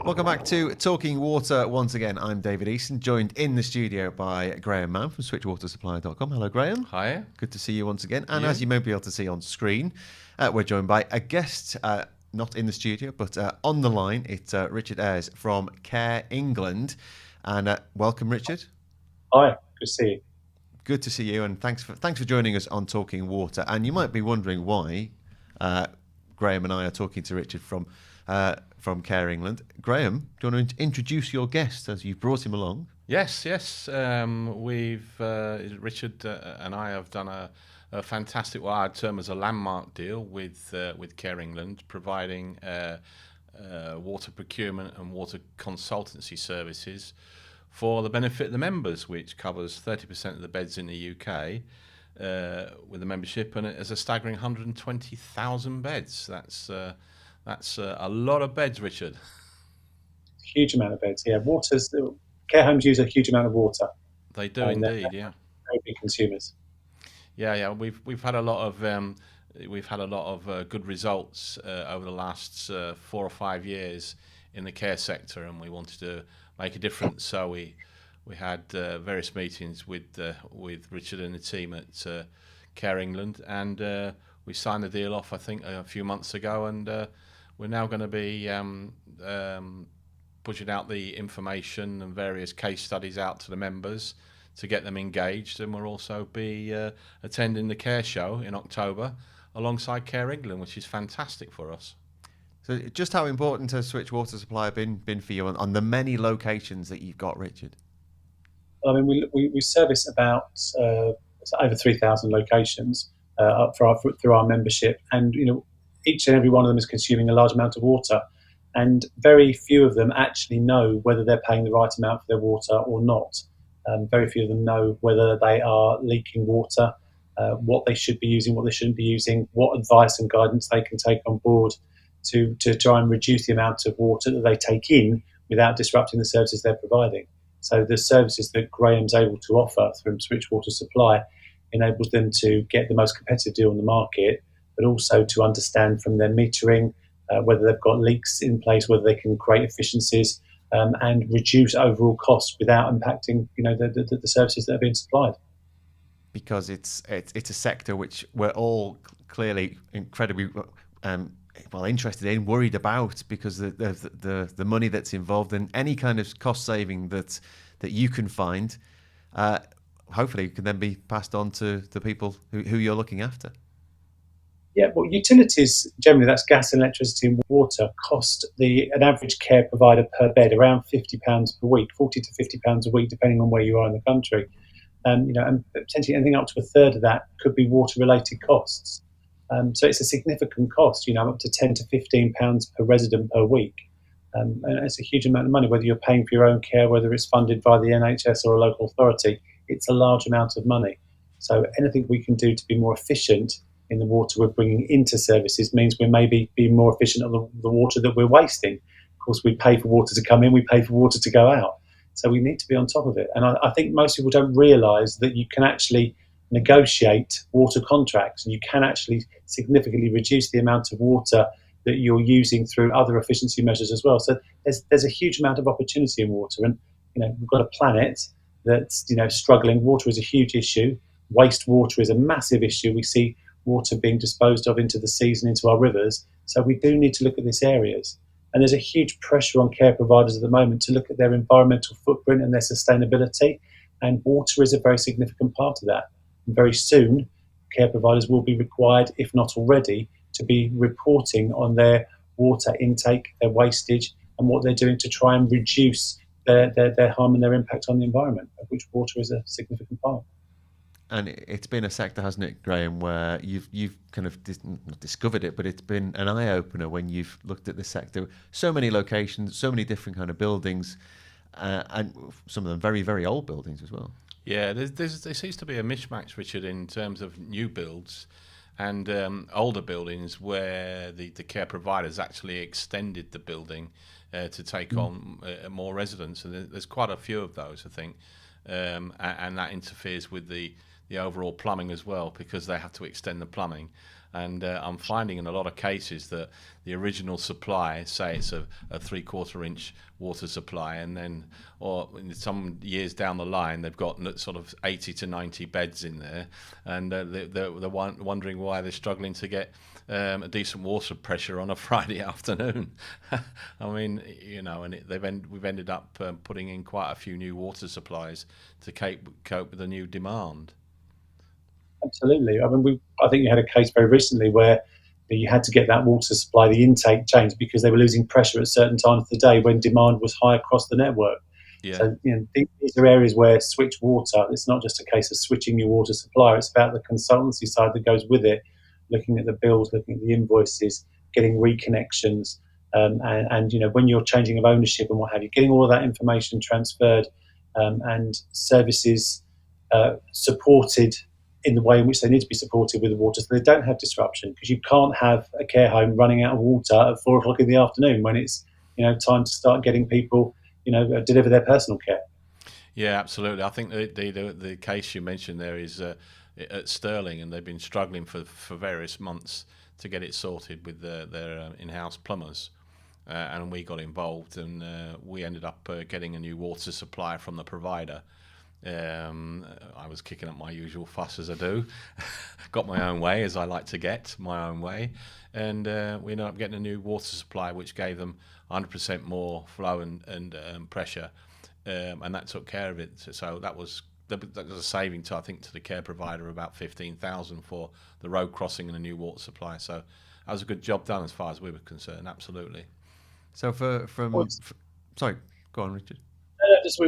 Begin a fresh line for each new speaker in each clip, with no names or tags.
Welcome back to Talking Water once again. I'm David Easson, joined in the studio by Graham Mann from switchwatersupplier.com. Hello, Graham.
Hi.
Good to see you once again. And as you may be able to see on screen, we're joined by a guest, not in the studio, but on the line. It's Richard Ayres from Care England. And welcome, Richard.
Hi, good to see you.
Good to see you, and thanks for joining us on Talking Water. And you might be wondering why Graham and I are talking to Richard from Care England. Graham, do you want to introduce your guest as you've brought him along?
Yes. We've Richard and I have done a fantastic, what I'd term as a landmark deal with Care England, providing water procurement and water consultancy services for the benefit of the members, which covers 30% of the beds in the UK with the membership, and it is a staggering 120,000 beds. That's a lot of beds, Richard.
Huge amount of beds. Yeah, care homes use a huge amount of water.
They do indeed. Yeah,
very big consumers.
Yeah. We've had a lot of good results over the last 4 or 5 years in the care sector, and we wanted to make a difference. So we had various meetings with Richard and the team at Care England, and we signed the deal off, I think, a few months ago, and we're now going to be pushing out the information and various case studies out to the members to get them engaged, and we'll also be attending the Care Show in October alongside Care England, which is fantastic for us.
So just how important has Switch Water Supply been for you on the many locations that you've got, Richard?
I mean, we service about over 3,000 locations through our membership, and each and every one of them is consuming a large amount of water, and very few of them actually know whether they're paying the right amount for their water or not. Very few of them know whether they are leaking water, what they should be using, what they shouldn't be using, what advice and guidance they can take on board to try and reduce the amount of water that they take in without disrupting the services they're providing. So the services that Graham's able to offer through Switch Water Supply enables them to get the most competitive deal on the market, but also to understand from their metering whether they've got leaks in place, whether they can create efficiencies and reduce overall costs without impacting the services that are being supplied.
Because it's a sector which we're all clearly incredibly interested in, worried about, because the money that's involved in any kind of cost saving that you can find, hopefully can then be passed on to the people who you're looking after.
Yeah, well, utilities, generally that's gas, electricity and water, cost an average care provider per bed around £50 per week, £40 to £50 a week, depending on where you are in the country. And potentially anything up to a third of that could be water-related costs. So it's a significant cost, up to £10 to £15 per resident per week. And it's a huge amount of money, whether you're paying for your own care, whether it's funded by the NHS or a local authority, it's a large amount of money. So anything we can do to be more efficient in the water we're bringing into services means we maybe be more efficient on the water that we're wasting. Of course, we pay for water to come in, we pay for water to go out. So we need to be on top of it. And I think most people don't realise that you can actually negotiate water contracts, and you can actually significantly reduce the amount of water that you're using through other efficiency measures as well. So there's a huge amount of opportunity in water, and we've got a planet that's struggling. Water is a huge issue. Wastewater is a massive issue. We see water being disposed of into the seas and into our rivers. So we do need to look at these areas. And there's a huge pressure on care providers at the moment to look at their environmental footprint and their sustainability. And water is a very significant part of that. And very soon, care providers will be required, if not already, to be reporting on their water intake, their wastage, and what they're doing to try and reduce their harm and their impact on the environment, of which water is a significant part.
And it's been a sector, hasn't it, Graham, where you've kind of not discovered it, but it's been an eye-opener when you've looked at the sector. So many locations, so many different kind of buildings, and some of them very, very old buildings as well.
Yeah, there seems to be a mismatch, Richard, in terms of new builds and older buildings where the care providers actually extended the building to take on more residents. And there's quite a few of those, I think, and that interferes with the overall plumbing as well, because they have to extend the plumbing. And I'm finding in a lot of cases that the original supply, say it's a 3/4 inch water supply, and then, or in some years down the line, they've got sort of 80 to 90 beds in there, and they're wondering why they're struggling to get a decent water pressure on a Friday afternoon. I mean, and we've ended up putting in quite a few new water supplies to cope with the new demand.
Absolutely. I mean, I think you had a case very recently where you had to get that water supply, the intake changed because they were losing pressure at certain times of the day when demand was high across the network.
Yeah.
So these are areas where switch water, it's not just a case of switching your water supplier, it's about the consultancy side that goes with it, looking at the bills, looking at the invoices, getting reconnections, and when you're changing of ownership and what have you, getting all of that information transferred, and services supported in the way in which they need to be supported with the water, so they don't have disruption. Because you can't have a care home running out of water at 4 o'clock in the afternoon when it's time to start getting people deliver their personal care.
Yeah, absolutely. I think the case you mentioned there is at Stirling, and they've been struggling for various months to get it sorted with their in-house plumbers, and we got involved, and we ended up getting a new water supply from the provider. I was kicking up my usual fuss as I do, got my own way, as I like to get my own way, and we ended up getting a new water supply which gave them 100% more flow and pressure, and that took care of it. So that was a saving to, I think, to the care provider about 15,000 for the road crossing and a new water supply. So that was a good job done as far as we were concerned. Absolutely.
So sorry, go on, Richard.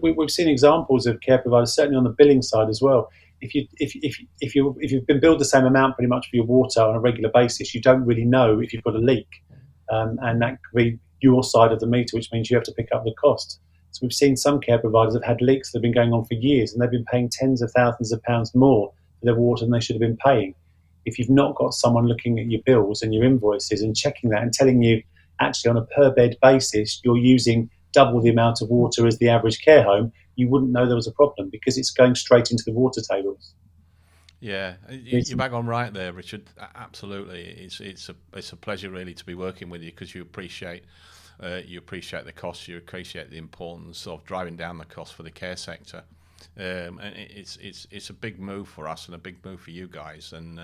We've seen examples of care providers, certainly on the billing side as well. If you've been billed the same amount pretty much for your water on a regular basis, you don't really know if you've got a leak, and that could be your side of the meter, which means you have to pick up the cost. So we've seen some care providers have had leaks that have been going on for years, and they've been paying tens of thousands of pounds more for their water than they should have been paying. If you've not got someone looking at your bills and your invoices and checking that and telling you actually on a per bed basis you're using double the amount of water as the average care home, you wouldn't know there was a problem because it's going straight into the water tables.
Yeah, you're back on right there, Richard. Absolutely, it's a pleasure really to be working with you, because you appreciate the costs, you appreciate the importance of driving down the cost for the care sector, and it's a big move for us and a big move for you guys, and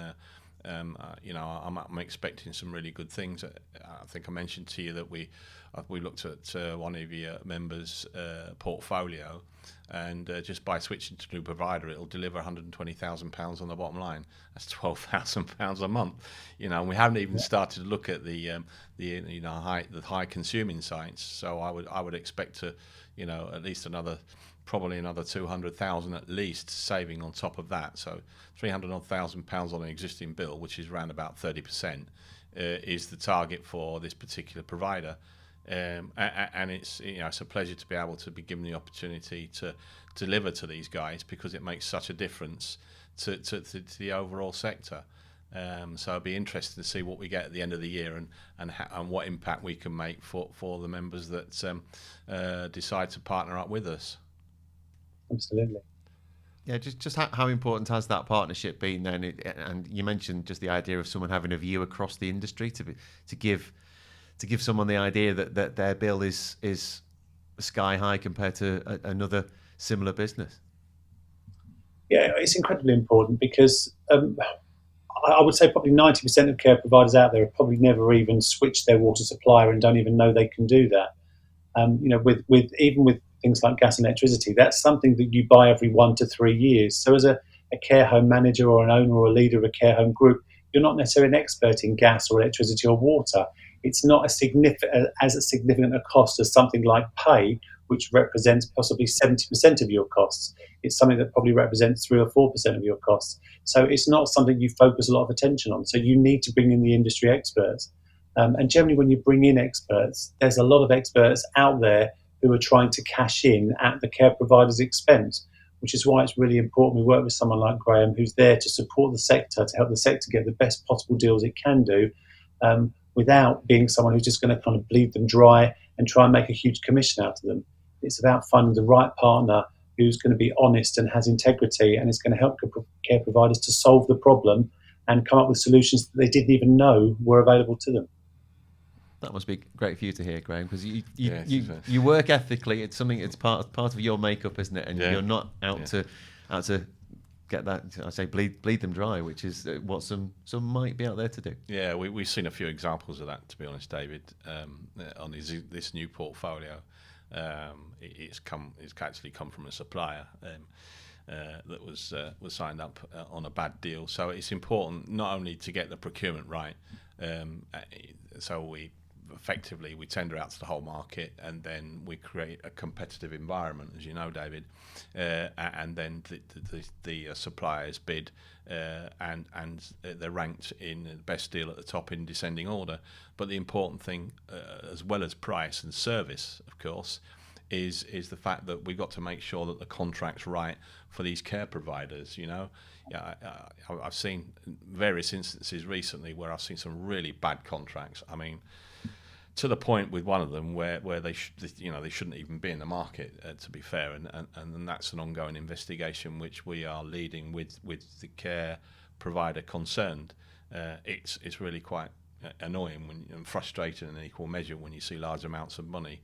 I'm expecting some really good things. I think I mentioned to you that we looked at one of your members' portfolio, and just by switching to a new provider, it'll deliver £120,000 on the bottom line. That's £12,000 a month, and we haven't even started to look at the high consuming sites. So I would expect to, at least probably another 200,000 at least saving on top of that. So £300,000 on an existing bill, which is around about 30%, is the target for this particular provider. And it's it's a pleasure to be able to be given the opportunity to deliver to these guys, because it makes such a difference to the overall sector. So it'll be interesting to see what we get at the end of the year, and what impact we can make for the members that decide to partner up with us.
Absolutely.
Yeah, just how important has that partnership been then? And you mentioned just the idea of someone having a view across the industry to give someone the idea that their bill is sky high compared to another similar business.
Yeah, it's incredibly important because I would say probably 90% of care providers out there have probably never even switched their water supplier and don't even know they can do that. With things like gas and electricity, that's something that you buy every 1 to 3 years. So as a care home manager or an owner or a leader of a care home group, you're not necessarily an expert in gas or electricity or water. It's not as significant a cost as something like pay, which represents possibly 70% of your costs. It's something that probably represents 3 or 4% of your costs. So it's not something you focus a lot of attention on. So you need to bring in the industry experts. And generally when you bring in experts, there's a lot of experts out there who are trying to cash in at the care provider's expense, which is why it's really important we work with someone like Graham, who's there to support the sector, to help the sector get the best possible deals it can do, without being someone who's just going to kind of bleed them dry and try and make a huge commission out of them. It's about finding the right partner who's going to be honest and has integrity, and is going to help care providers to solve the problem and come up with solutions that they didn't even know were available to them.
That must be great for you to hear, Graham, because
Yeah,
you work ethically. It's something. It's part of your makeup, isn't it? And
Yeah.
you're not out to get that. I say bleed them dry, which is what some might be out there to do.
Yeah, we've seen a few examples of that, to be honest, David, on this new portfolio. It's actually come from a supplier that was signed up on a bad deal. So it's important not only to get the procurement right, so we tender out to the whole market, and then we create a competitive environment, as you know, David, and then the suppliers bid, and they're ranked in the best deal at the top in descending order. But the important thing, as well as price and service, of course, is the fact that we've got to make sure that the contract's right for these care providers. I've seen various instances recently where I've seen some really bad contracts. I mean, to the point with one of them where they shouldn't even be in the market, to be fair, and that's an ongoing investigation which we are leading with the care provider concerned. It's really quite annoying and frustrating in equal measure when you see large amounts of money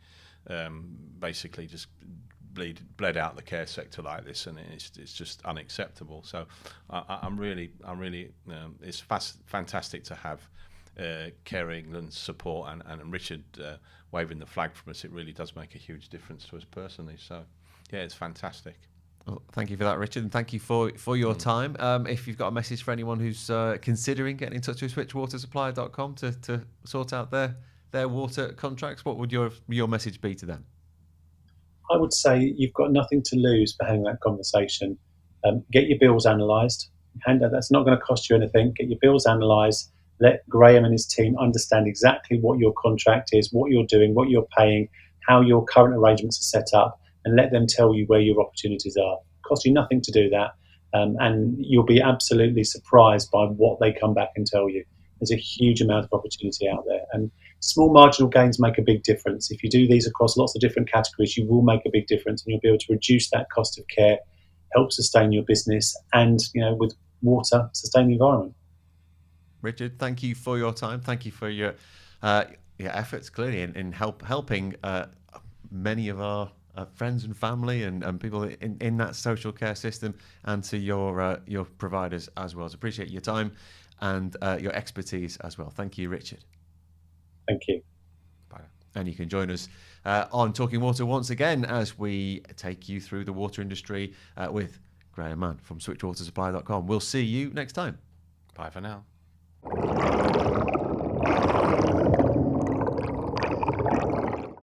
basically just bled out the care sector like this, and it's just unacceptable. So I'm really it's fantastic to have Care England's support and Richard waving the flag from us. It really does make a huge difference to us personally. So yeah, it's fantastic.
Well, thank you for that, Richard, and thank you for your time. If you've got a message for anyone who's considering getting in touch with switchwatersupplier.com to sort out their water contracts, what would your message be to them?
I would say you've got nothing to lose by having that conversation. Get your bills analysed. That's not going to cost you anything. Get your bills analysed. Let Graham and his team understand exactly what your contract is, what you're doing, what you're paying, how your current arrangements are set up, and let them tell you where your opportunities are. It costs you nothing to do that, and you'll be absolutely surprised by what they come back and tell you. There's a huge amount of opportunity out there, and small marginal gains make a big difference. If you do these across lots of different categories, you will make a big difference, and you'll be able to reduce that cost of care, help sustain your business, and with water, sustain the environment.
Richard, thank you for your time. Thank you for your efforts, clearly, in helping many of our friends and family and people in that social care system, and to your providers as well. So appreciate your time and your expertise as well. Thank you, Richard.
Thank you.
Bye. And you can join us on Talking Water once again as we take you through the water industry with Graham Mann from switchwatersupplier.com. We'll see you next time.
Bye for now.